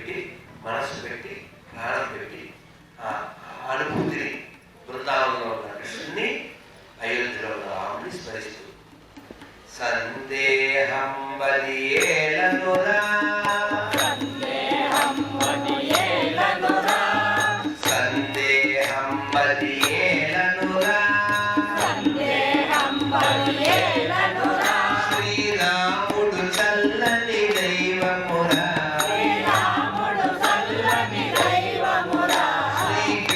పెట్టి మనసు పెట్టి ప్రాణం పెట్టి ఆ అనుభూతిని బృందావనంలో ఉన్న కృష్ణుని అయోధ్యలో ఉన్న రాముని స్మరిస్తూ సందేహం బలియేలనురా సందేహం బలియేలనురా శ్రీరాముడు చల్లని దైవమురా శ్రీకృష్ణుడు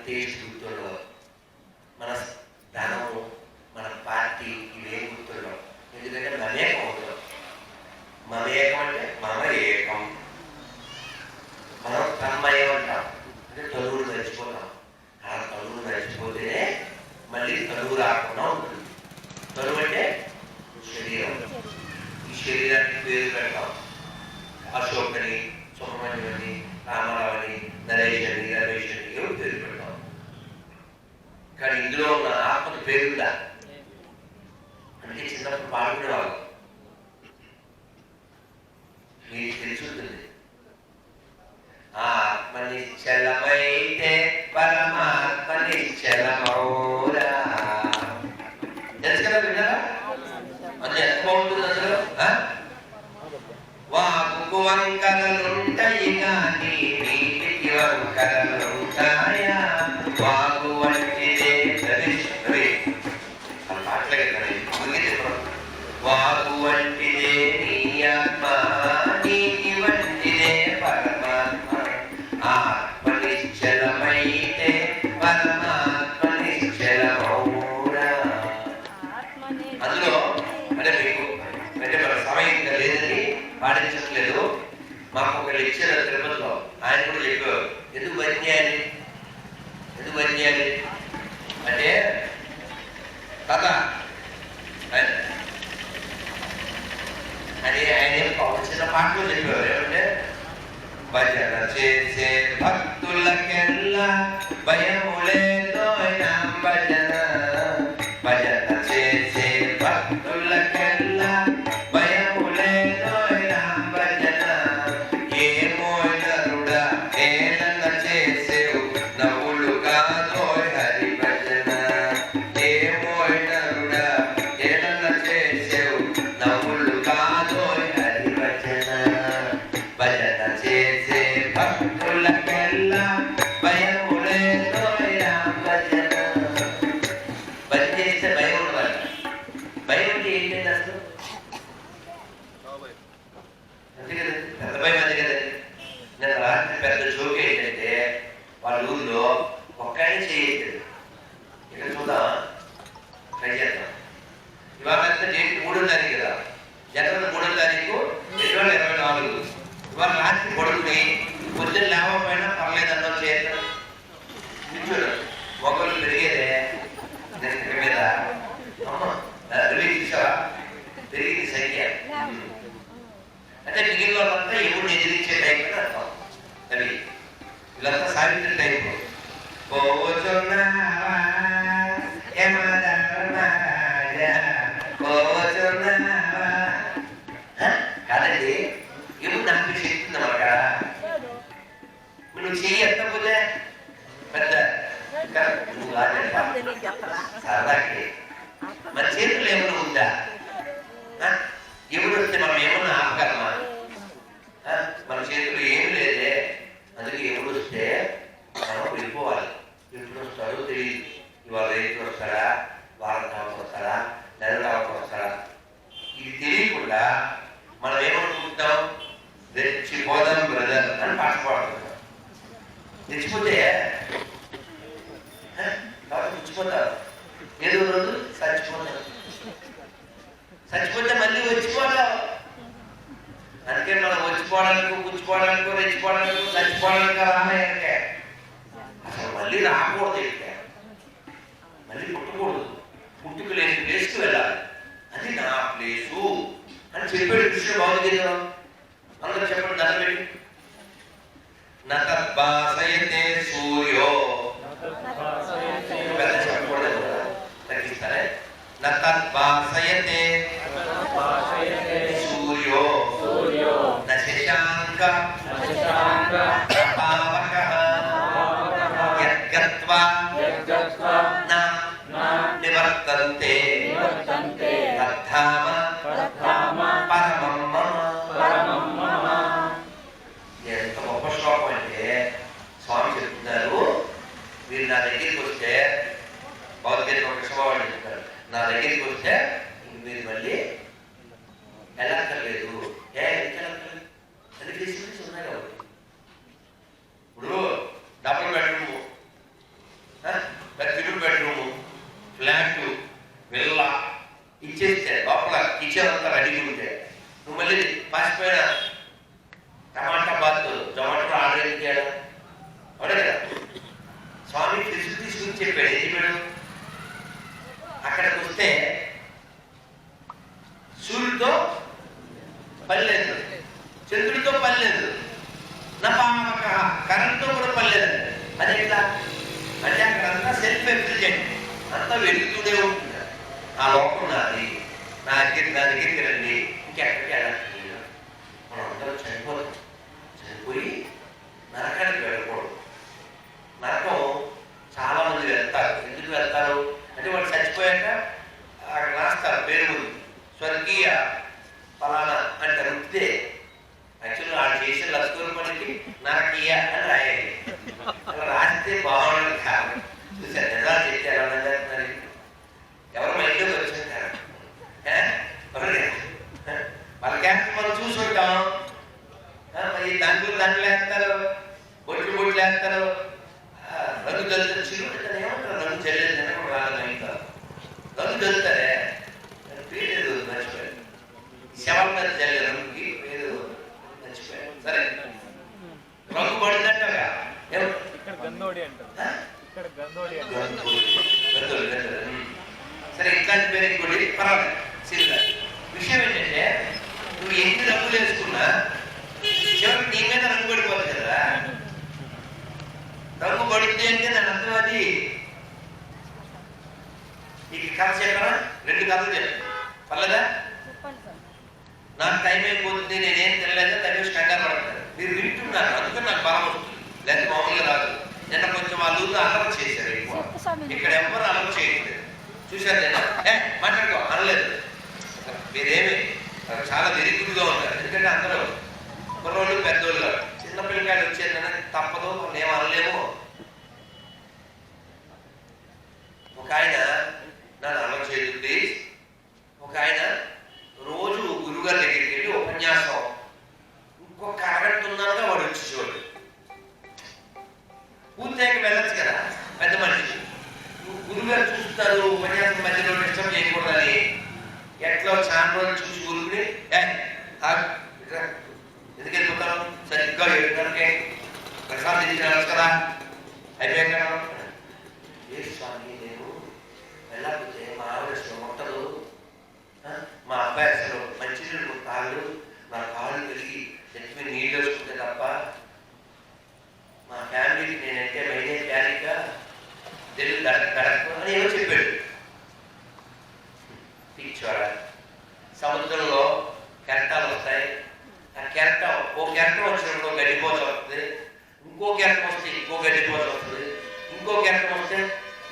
టేస్ట్ గుర్తుండవు, మన ధనము, మన పార్టీ ఇవేం గుర్తుండవు. ఎందుకంటే మమేకం అవుతాం. మమేకం అంటే మమ ఏకం, మనం తన్మయం అంటాం. అంటే తనువులు మర్చిపోతాం. అలా తనువులు మర్చిపోతేనే మళ్ళీ తనువు రాకుండా ఉంటుంది. తనువు అంటే శరీరం. ఈ శరీరానికి పేరు పెడతాం. అశోక్ అని, సుబ్రహ్మణ్యం అని, రామారావు అని, నరేష్ అని, రమేష్ అని ఏవో పేరు పెడతాం. కానీ ఇందులో ఉన్న ఆత్మకి పేరుందా అంటే చిన్నప్పుడు పాడుకునేవాళ్ళు, మీకు తెలుసుంటుంది. ఆత్మ నిశ్చలమైతే పరమాత్మ నిశ్చలమౌరా. తెలుసు కదా, విన్నారా? అది ఎంత బాగుంటుంది అసలు. వాకు వంకరలుంటాయి కానీ నీటికి వంకరలుంటాయా? వాగు వంటిదే వాగు వంటిదే నీ ఆత్మ, నీటి వంటిదే పరమాత్మ. ఆత్మ నిశ్చలమైతే పరమాత్మ నిశ్చలమౌరా. అందులో అంటే మీకు అంటే మన సమయం ఇంకా లేదని పాటించట్లేదు. మాకు ఒక లెక్చర్ తిరుపతిలో ఆయన కూడా చెప్పారు, ఎందుకు పని చేయాలి, ఎందుకు పని చేయాలి అంటే కథ అని ఆయన చిన్న పాటలో చెప్పారు. ఏమంటే భజన చేసే భక్తులకెల్లా భయములేదో భజన, భజన చేసే భక్తులకెల్లా భయములేదో భజన. ఏమోనరుడా ఏలన చేసేవు నవ్వులు కాదోయ్ హరి భజన. ఏమోనరుడా ఏలన చేసేవు నవ్వులు కాదోయ్ హరి భజన. భజన చేసే భక్తులకెల్లా భయములేదో భజన. భజన చేస్తే భయం ఉండదు. భయం అంటే ఏంటంటే అసలు అంతే కదా, పెద్ద భయం అంతే కదండి. నేను రాత్రి పెద్ద జోక్ ఏంటంటే వాళ్ళ ఊళ్ళో ఒక్క ఆయన చేయట్లేదు. ఇక్కడ చూద్దాం, ట్రై చేద్దాం. ఇవాళ డేట్ 3వ తారీఖు కదా, జనవరి 3వ తారీఖు 2024. ఇవాళ రాత్రి పడుకుని పొద్దున్న లేవకపోయినా పర్లేదు అన్నం చేస్తాం. చూడు మొక్కలు పెరిగేదే మీద చూసావా, పెరిగింది సంఖ్య. అంటే మిగిలిన వాళ్ళంతా ఎప్పుడు ఎదిరించే టైం అని అర్థం. అది వీళ్ళంతా సావిత్రి టైపు. పోచున్నావా పోచున్నావా కాదండి, ఎప్పుడు నాకు చెప్తుంది అన్నమాట. నువ్వు చెయ్యి ఎత్తకపోతే పెద్ద నువ్వు సరదాకి మన చేతులు ఏమైనా ఉందా? ఎప్పుడు వస్తే మనం ఏమన్నా ఆపగలమా? మన చేతులు ఏమి లేదే. అందుకే ఎప్పుడు వస్తే మనం వెళ్ళిపోవాలి. ఎప్పుడు వస్తాడో తెలియదు. ఇవాళ రైతు వస్తాడా, వారం తర్వాత వస్తాడా, నెల తర్వాత వస్తాడా, ఇది తెలియకుండా మనం ఏమనుకుంటాం, రెచ్చిపోదాం బ్రదర్ అని పాట పాడుతున్నాం. తెచ్చిపోతే తెచ్చిపోతారు, ఏదో రోజు చచ్చిపోతారు. చచ్చిపోతే మళ్ళీ వచ్చిపోతాం. అందుకే మనం వచ్చిపోవడానికి, పుచ్చుకోవడానికి, రెచ్చిపోవడానికి, చచ్చిపోవడానికి రామాయంటే అసలు మళ్ళీ రాకూడదు. అయితే మళ్ళీ పుట్టకూడదు. పుట్టుకు లేని ప్లేస్కి వెళ్ళాలి. అది నా ప్లేసు అని చెప్పాడు కృష్ణుడు భగవద్గీతలో. అందరూ చెప్పండి, దండం పెట్టి. నతద్భాసయతే సూర్యో, పెద్ద చెప్పకూడదు కదా, తగ్గిస్తారే. నతద్భాసయతే సూర్యో న శశాంక పావకః యద్గత్వా న నివర్తంతే తద్ధామ పరమం మమ. ఎంత గొప్ప శ్లోకం అంటే స్వామి చెప్తున్నారు, మీరు నా దగ్గరికి వస్తే, భగవద్గీత కృష్ణబాబు చెప్తారు, నా దగ్గరికి వస్తే మీరు మళ్ళీ వెళ్ళక్కర్లేదు. వెళ్ళక్కర్లేదు అందుకే తీసుకుని ఉన్నాయి కాబట్టి. ఇప్పుడు డబుల్ బెడ్రూమ్ లోకం నాది, నా దగ్గరికి రండి, ఇంకెక్కడికి వెళ్ళాలి. మనం అందరూ చనిపోతాం. చనిపోయి నరకానికి వెళ్ళకూడదు. నరకం చాలా మంది వెళ్తారు. ఎందుకు వెళ్తారు అంటే వాళ్ళు చచ్చిపోయాక అక్కడ రాస్తారు పేరు ఉంది, స్వర్గీయ ఫలానా అంటే వృత్తే. యాక్చువల్గా వాళ్ళు చేసిన లస్కూరు పనికి నరకీయ అని రాయాలి. అలా రాస్తే బాగుండదు కాదు. చూసారు నిజాలు చెప్తే ఎలా చేస్తున్నారు. ఎవరు మైండ్లోకి వచ్చేస్తారు వాళ్ళ క్యాన్సర్ మనం చూసుకుంటాం. మరి దండలు వేస్తారు, బొట్లు వేస్తారు, రంగు జల్లుతారు. చిరుకుంటారు ఏమంటారు, రంగు చెల్లెలు రాలేదు అవుతారు. రంగు జల్లుతారే పేరు మర్చిపోయారు. శవం మీద జల్లి రంగుకి పేరు మర్చిపోయారు. సరే రంగు పడిందంటగా సరే ఇట్లాంటి పేరు ఇంకోటి పర్వాలేదు. సిరిగా విషయం ఏంటంటే నువ్వు ఎన్ని రంగులు వేసుకున్నా చివరికి నీ మీద రంగు పడిపోతుంది కదా. రంగు పడింది అంటే దాని అర్థం అది. నీకు కథ చెప్పరా? 2 కథలు చెప్పాను పర్లేదా? నాకు టైం అయిపోతుంది, నేనేం తెలియలేదు, తగ్గేసి కంగారు పడతాను. మీరు వింటున్నారు అందుకని నాకు బలం వస్తుంది, లేకపోతే మామూలుగా రాదు. నిన్న కొంచెం వాళ్ళు అలవాటు చేశారు ఎక్కువ. ఇక్కడ ఎవరు అలవాటు చేయట్లేదు. చూశారు నేను మాట్లాడుకో అనలేదు. మీరేమి చాలా వెరిగుడిగా ఉన్నారు. ఎందుకంటే అందరూ కుర్రోళ్ళు పెద్దోళ్ళు. చిన్న పిల్లకాయలు వచ్చేదని తప్పదు, మేము అనలేము. ఒక ఆయన నన్ను అలవాటు చేస్తుంది. ఒక ఆయన రోజు గురువుగారి దగ్గరికి వెళ్ళి ఉపన్యాసం ఇంకొక అరగంట ఉన్నానుగా వాడు వచ్చి చూడు. పూర్తిగా వెళ్ళచ్చు కదా పెద్ద మనిషి. గురువుగారు చూస్తారు ఉపన్యాసం మధ్యలో డిస్టర్బ్ చేయకూడదని ఎట్లా చాలా రోజులు చూసి గురువుని ఎందుకు వెళ్ళిపోతాను సరిగ్గా 7 ప్రసాదం తీసుకురావచ్చు కదా అయిపోయాక కదా. ఏ స్వామి నేను వెళ్ళకపోతే మా ఆవిడ ముట్టదు, మా అబ్బాయి అసలు మంచినీళ్ళు కాళ్ళు నా కాళ్ళు కలిగి ఎత్తి నీళ్ళు వేసుకుంటే తప్ప మా ఫ్యామిలీకి నేనంటే మైనే ప్యారిగా తెలుగు గడకు అని ఏమో చెప్పాడు. పిచ్చోడ సముద్రంలో కెరటాలు వస్తాయి. ఆ కెరటం ఓ కెరటం వచ్చినప్పుడు గడ్డిపోత వస్తుంది, ఇంకో కెరటం వస్తే ఇంకో గడ్డిపోత వస్తుంది, ఇంకో కెరటం వస్తే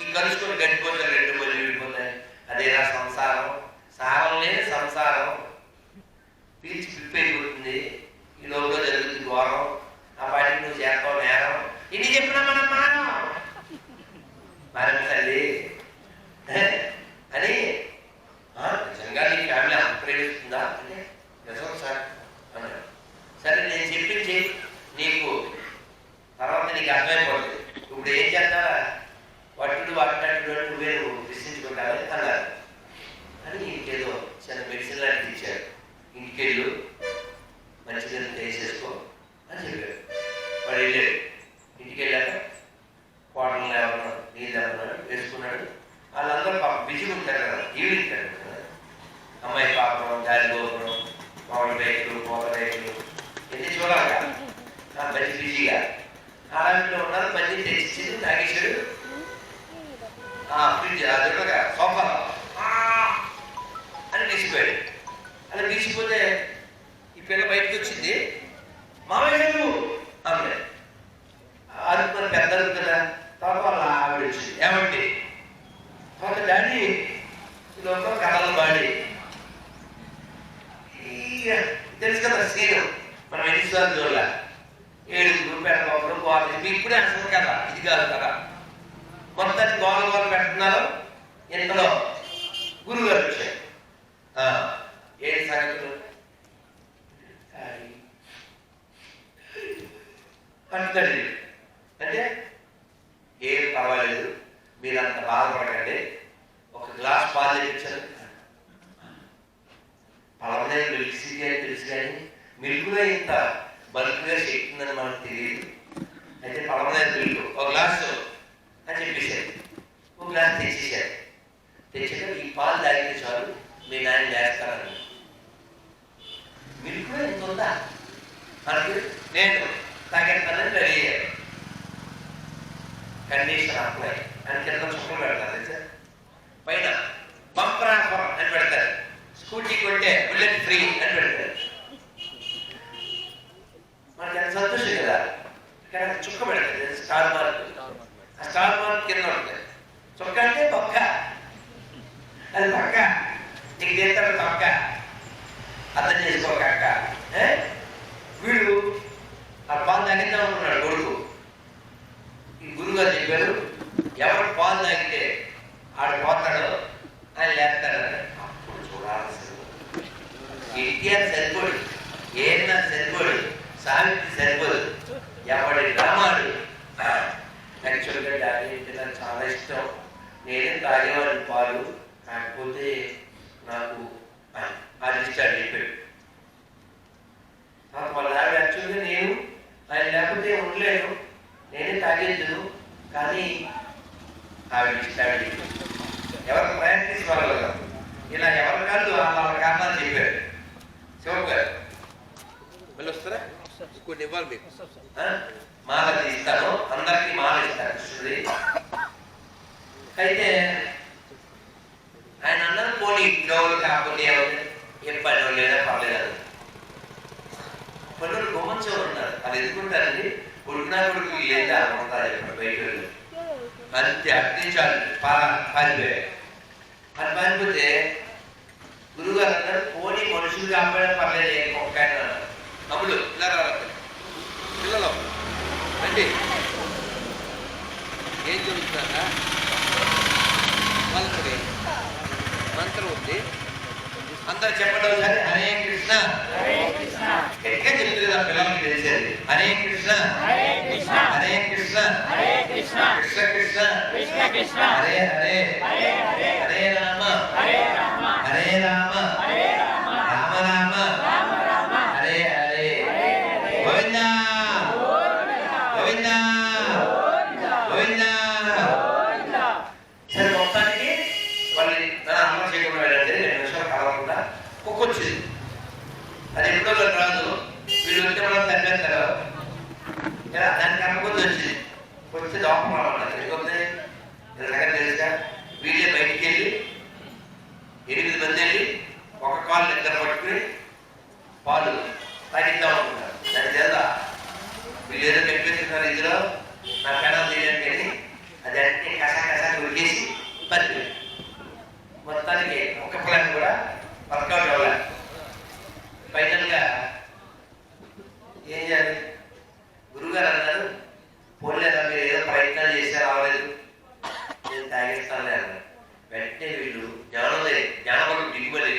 ఈ కలుసుకొని గడ్డిపోతారు 2 మళ్ళీ విడిపోతాయి. అదేనా సంసారం? సారం లేని సంసారం పీల్చి పిప్పైపోతుంది. ఈ లోపల జరుగుతుంది ఘోరం. ఆ పాటికి నువ్వు చేస్తావు నేరం. ఇన్ని చెప్పినా మనం మారం తల్లి అని. నిజంగా నీ ఫ్యామిలీ అంత ప్రేమిస్తుందా అంటే నిజం సార్ అన్నాడు. సరే నేను చెప్పించి నీకు తర్వాత నీకు అర్థమైపోతుంది. ఇప్పుడు ఏం చేస్తారా వట్టుడు వాటినట్టు నువ్వే విశ్లేషించుకుంటావని అన్నారు. అని ఇంకేదో చిన్న మెడిసిన్ లాంటిది ఇచ్చారు. ఇంటికెళ్ళు మంచిగా వేసేసుకో అని చెప్పాడు. వాడు వెళ్ళాడు. ఇంటికి వెళ్ళాక కోటలు లేవడం నీళ్ళు లేవడం వేసుకున్నాడు. వాళ్ళందరూ బిజీ ఉంటారు కదా, ఈవినింగ్ టైం కదా. అమ్మాయి పాపం, దారి గోపురం, మామిడి రైతులు, పూల రైతులు ఎన్ని చూడాలి కదా. మంచి బిజీగా అలాంటిలో ఉన్నారు. మంచి తెచ్చి తాగేశాడు. ఫ్రిడ్జ్ అదొక సోఫా అని తీసిపోయాడు. అలా తీసిపోతే ఈ పిల్ల బయటకు వచ్చింది. మామయ్య గారు అమ్మాయి అనుకున్న పెద్దలు కదా. తర్వాత వాళ్ళ ఆవిడ వచ్చింది. ఏమండి తర్వాత డాడీ ఈ లోపల కథలు బాడి తెలుసు కదా సీనం మనం ఎన్నిసార్లు చూడాల 7 పెడతాం గోడ. ఇప్పుడే అసలు కదా ఇది కాదు కదా. మొత్తాన్ని గోల పెడుతున్నారు. ఇంతలో గురువు గారు వచ్చారు. ఏంటి సంగతులు అంటాడు. అంటే ఏం పర్వాలేదు, మీరు అంత బాధపడకండి, ఒక గ్లాస్ పాలు తెచ్చారు. పలవనే మిల్క్ సిటీ అని తెలుసు కానీ మిల్క్లో ఇంత బల్క్గా చెప్తుందని మనకు తెలియదు. అయితే పలవనే మిల్క్ ఒక గ్లాసు అని చెప్పేశారు. ఒక గ్లాస్ తెచ్చేశారు. తెచ్చాక ఈ పాలు తాగితే చాలు మీ నాయన చేస్తారని. మిల్క్లో ఇంత ఉందా మనకి, నేను తాగేస్తానని రెడీ అయ్యారు. కండిషన్ అప్లై అని కింద చుక్కలు పెడతారు. పైన బంపర్ ఆఫర్ స్టార్ మార్క్. ఆ స్టార్ మార్క్ కింద ఉంటుంది. చొక్క అంటే పక్క, అది పక్క, నీకు చేస్తాడు పక్క, అర్థం చేసుకోక అక్క. వీడు ఆ పాలు తాగిద్దాం అనుకున్నాడు కొడుకు. ఈ గురువుగారు చెప్పారు, ఎవరు పాలు తాగితే ఆడు పోతాడో ఆయన లేస్తాడు. అప్పుడు చూడాల్సింది ఎన్టీఆర్ సరిపోడు, ఏనా సరిపోడు, సావిత్రి సరిపోదు, ఎవడి రామాడు. యాక్చువల్గా డాడీ అంటే నాకు చాలా ఇష్టం, నేనే తాగేవాడిని పాలు, కాకపోతే నాకు అది ఇష్టాడు చెప్పాడు. వాళ్ళ ఆవిడ యాక్చువల్గా నేను ఆయన లేకపోతే ఉండలేను, నేనే తాగేద్దును, కానీ ఆవిడ ఇష్టాడు. ఎవరు ప్రాక్టీస్ వాళ్ళు ఇలా ఎవరి కాదు వాళ్ళ కారణాలు చెప్పారు. శివబాబు గారు మళ్ళీ వస్తారా? కొన్ని ఇవ్వాలి మీకు. మాల ఇస్తాను, అందరికీ మాల ఇస్తాను కృష్ణుడి. అయితే ఆయన అన్నారు, పోనీ గౌరు కాకపోతే ఏం పని లేదా పర్లేదు. పనులు గొమ్మంచో ఉన్నారు, అది ఎదుర్కొంటారండి. ఉడికినా కొడుకు లేదా ఉంటారు బయట అంతే, అర్థించాలి పారిపోయారు. అది పారిపోతే గురువుగారు అన్నారు, పోనీ మనుషులు కాపాడే పర్లేదు ఒక్క ఆయన అమ్ములు ఇలా రావాలి పిల్లలు రండి. ఏం జరుగుతుందా? వాళ్ళకి మంత్రం ఉంది, అందరు చెప్పడం సరే. హరే కృష్ణ ఎక్కడ చెప్తుంది కదా పిల్లలకి తెలిసేది. హరే కృష్ణ హరే కృష్ణ కృష్ణ కృష్ణ హరే హరే హరే రామ హరే రామ రామ రామ హరే హరే గోవింద గోవింద గోవింద. సరే మొత్తానికి వాళ్ళు అమ్మ చేయకుండా వెళ్ళండి, 2 నిమిషాలు కలవకుండా కుక్కొచ్చింది. అది ఎప్పుడో రాదు, వీళ్ళు వచ్చే వాళ్ళు తగ్గేస్తారు. దానికి కనుక్కుంది వచ్చింది, వచ్చి దోపమాలన్నారు. ఎందుకంటే తెలుసా, వీళ్ళే బయటికి వెళ్ళి 8 మంది వెళ్ళి ఒక కాలు నిద్ర పట్టుకుని పాలు తాగిద్దాం అనుకుంటారు. దాని చేత వీళ్ళు ఏదో చెప్పేస్తున్నారు, ఇందులో నా పెనం తీయడానికి వెళ్ళి అది అన్ని కసా ఉడికేసి పది. మొత్తానికి ఒక ప్లాన్ కూడా వర్కౌట్ అవ్వాలి. ఫైనల్ గా ఏం చేయాలి? గురువుగారు అన్నారు, పోలేదా మీరు ఏదో ప్రయత్నాలు చేశారు, అవ్వలేదు, నేను తాగేస్తాను అన్నారు. వెంటనే వీళ్ళు జ్ఞానబలం దిగుబడి,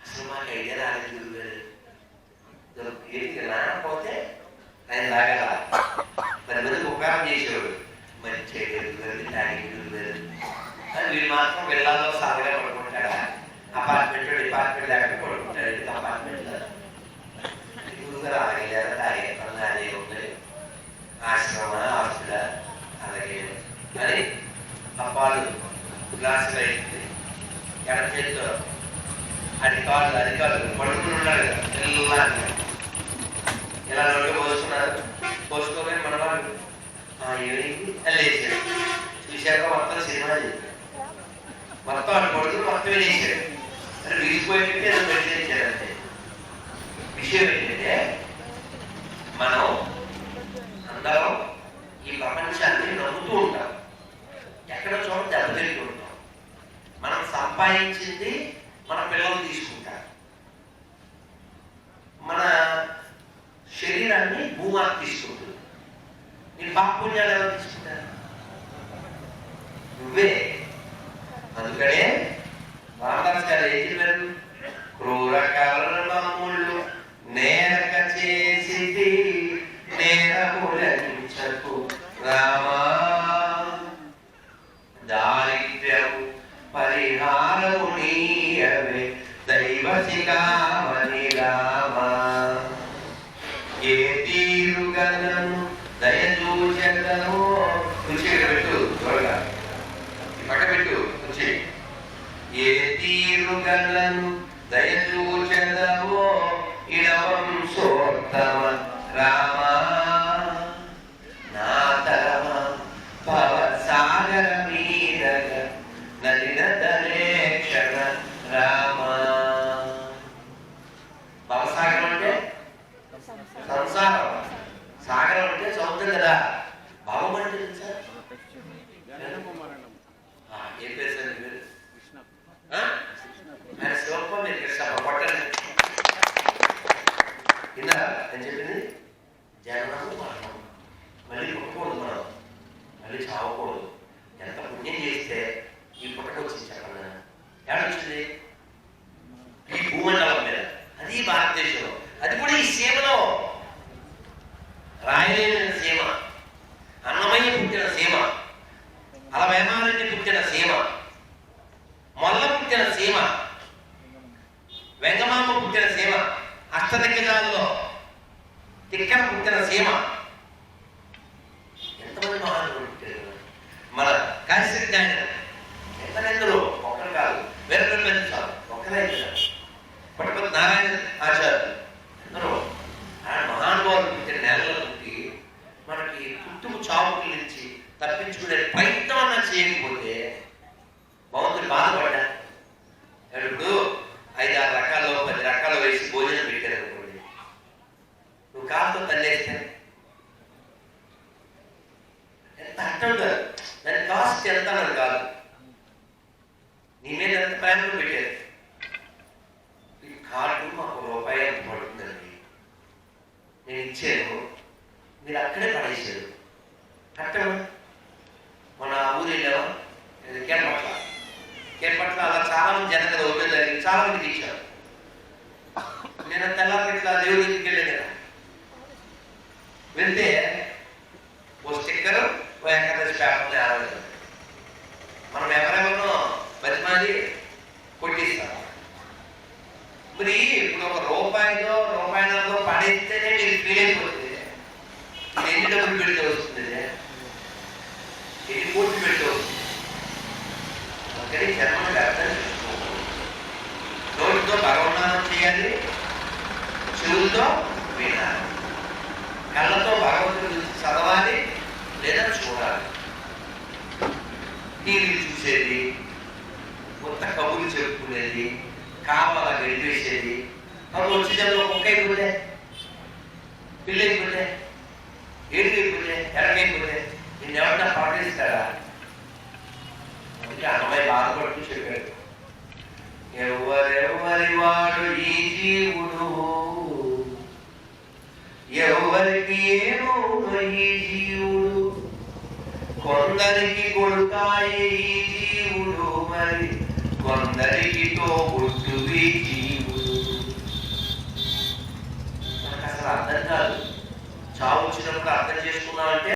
అసలు మాకు ఐడియా రాలేదు గురువుగారు, ఏంటి రాకపోతే ఆయన తాగల 10 మందికి ఉపకారం చేసేవాడు, మంచి చేయగలుగుతారు తాగే గురువుగారు అని. వీళ్ళు మాత్రం వెళ్ళాలో సాగుగా పడుకుంటాడా, అపార్ట్మెంట్ డిపార్ట్మెంట్ లేకపోతే పడుకుంటాడు అపార్ట్మెంట్ లో. గురువుగారు అలాగే తాగే పనులు అదే ఉంది, ఆశ్రమ హాస్పిటల్ అలాగే అని ఆ పాలు గ్లాసులో అయింది. ఎడ చేతితో అధికారులు పడుకుని ఉన్నాడు కదా, ఇలా నోటి పోసుకున్నారు. పోసుకోగానే మన వాళ్ళు ఏమైంది అని లేచాడు. చూశాక మొత్తం సినిమా చెప్పాడు, మొత్తం అటు పడుకుని మొత్తం వేసాడు. అంటే విడిపోయింటే ఏదో పెట్టించాడు అంతే. విషయం ఏంటంటే, మనం అందరం ఈ ప్రపంచాన్ని నమ్ముతూ ఉంటాం, ఎక్కడ చోట దెబ్బతింటూ ఉంటాం. మనం సంపాదించింది మన పిల్లలు తీసుకుంటారు, మన శరీరాన్ని భూమాత తీసుకుంటుంది. నీ పాపుణ్యాలు ఎవరు తీసుకుంటారు? నువ్వే. అందుకనే రామదాస్ గారు ఏం చెప్పారు? క్రూర కర్మములు నేరక చేసి నేరములకు రామా, దారిద్ర్యము పరిహారము నీయవే దైవశిఖామణి రామా. ఏ తీరుగలను దయచూచగలను. రుచి పెట్టు త్వరగా, పక్క పెట్టు రుచి. ఏ తీరుగలను దయచూచదవో ఇడవం సోత్తమ రామా, నా తరమ భవ సాగర మీదగ నలిన తనేక్షణ రామా. భవసాగరం అంటే సంసారం, సాగరం అంటే సముద్రం కదా. భావం అంటే తెలుసా? ఏం పేరు సార్ మీ పేరు? ఆయన శివప్ప, మీరు కృష్ణప్ప. కొట్టండి. కింద అని చెప్పింది జననము మరణము. మళ్ళీ పుట్టకూడదు, మనం మళ్ళీ చావకూడదు. ఎంత పుణ్యం చేస్తే ఈ పుట్టకు వచ్చింది చెప్పండి. ఏడొచ్చింది? ఈ భూమండలం మీద, అది భారతదేశంలో, అది కూడా ఈ సీమలో. రాయలేని సీమ, అన్నమయ్య పుట్టిన సీమ, అలవేమారెడ్డి పుట్టిన సీమ, మొల్ల పుట్టిన సీమ, వెంగమామ పుట్టిన సీమ, అష్టదిగ్గజాల్లో తిక్కన పుట్టిన సీమ. ఎంతమంది మహానుభావులు పుట్టారు. మన కాశీ ఆయన ఎంతమందరూ, ఒక్కరు కాదు, వేరే చాలు, ఒక్కరే పట్టుపతి నారాయణ ఆచార్యులు ఎందరో ఆయన మహానుభావులు పుట్టిన నేలలో పుట్టి మనకి పుట్టుకు చావుకి నుంచి తప్పించుకునే ప్రయత్నం అన్నా చేయకపోతే భగవంతుడు బాధపడ్డా. ఇప్పుడు 5-6 రకాలు 10 రకాలు వేసి భోజనం పెట్టారు అనుకోండి, నువ్వు కాస్త తల్లేస్తే ఎంత అంటుంటారు. దాని కాస్ట్ ఎంత అని కాదు, నీ మీద ఎంత ప్రేమలో పెట్టారు. ఈ కార్డు మాకు రూపాయి పడుతుందండి, నేను ఇచ్చాను, మీరు అక్కడే పడేసారు. కట్టడం మన ఊరు వెళ్ళావా, కేర్పట్ల అలా చాలా మంది జనం కదా ఓపెన్ జరిగింది, చాలా మందికి ఇచ్చారు. నేను తెల్లారి ఇట్లా దేవుడి దగ్గరికి వెళ్ళాను కదా, వెళ్తే ఓ స్టిక్కరు, ఓ ఏకాదశి పేపర్ని ఆడలేదు. మనం ఎవరెవరినో బతిమాలి కొట్టిస్తాం. మరి ఇప్పుడు ఒక రూపాయిలో పడేస్తేనే మీరు ఫీల్ అయిపోతుంది. ఇది ఎన్ని డబ్బులు పెడితే వస్తుంది, ఎన్ని కోట్లు పెడితే వస్తుంది. అందుకని జన్మకు అర్థం చేసుకోవాలి. నోటితో భగవన్నామం చేయాలి, చెవులతో వినాలి, కళ్ళతో భగవంతుడు చదవాలి లేదా చూడాలి. టీవీ చూసేది, కొత్త కబుర్లు చెప్పుకునేది, కావాలా గడిపేసేది. అప్పుడు వచ్చే జన్మలో కుక్క అయిపోతే, పిల్ల అయిపోతే, ఏడు అయిపోతే, ఎరగైపోతే నిన్నెవరినా పాటిస్తాడా? అందుకే అన్నమయ్య బాధపడుతూ చెప్పాడు, ఎవరెవరి వాడు ఈ జీవుడు, ఎవరికి ఏమో ఈ జీవుడు, కొందరికి కొడుకాయే ఈ జీవుడు, మరి కొందరికి తోబుట్టు ఈ జీవుడు. మనకు అసలు అర్థం కాదు. చావు వచ్చినప్పుడు అర్థం చేసుకున్నామంటే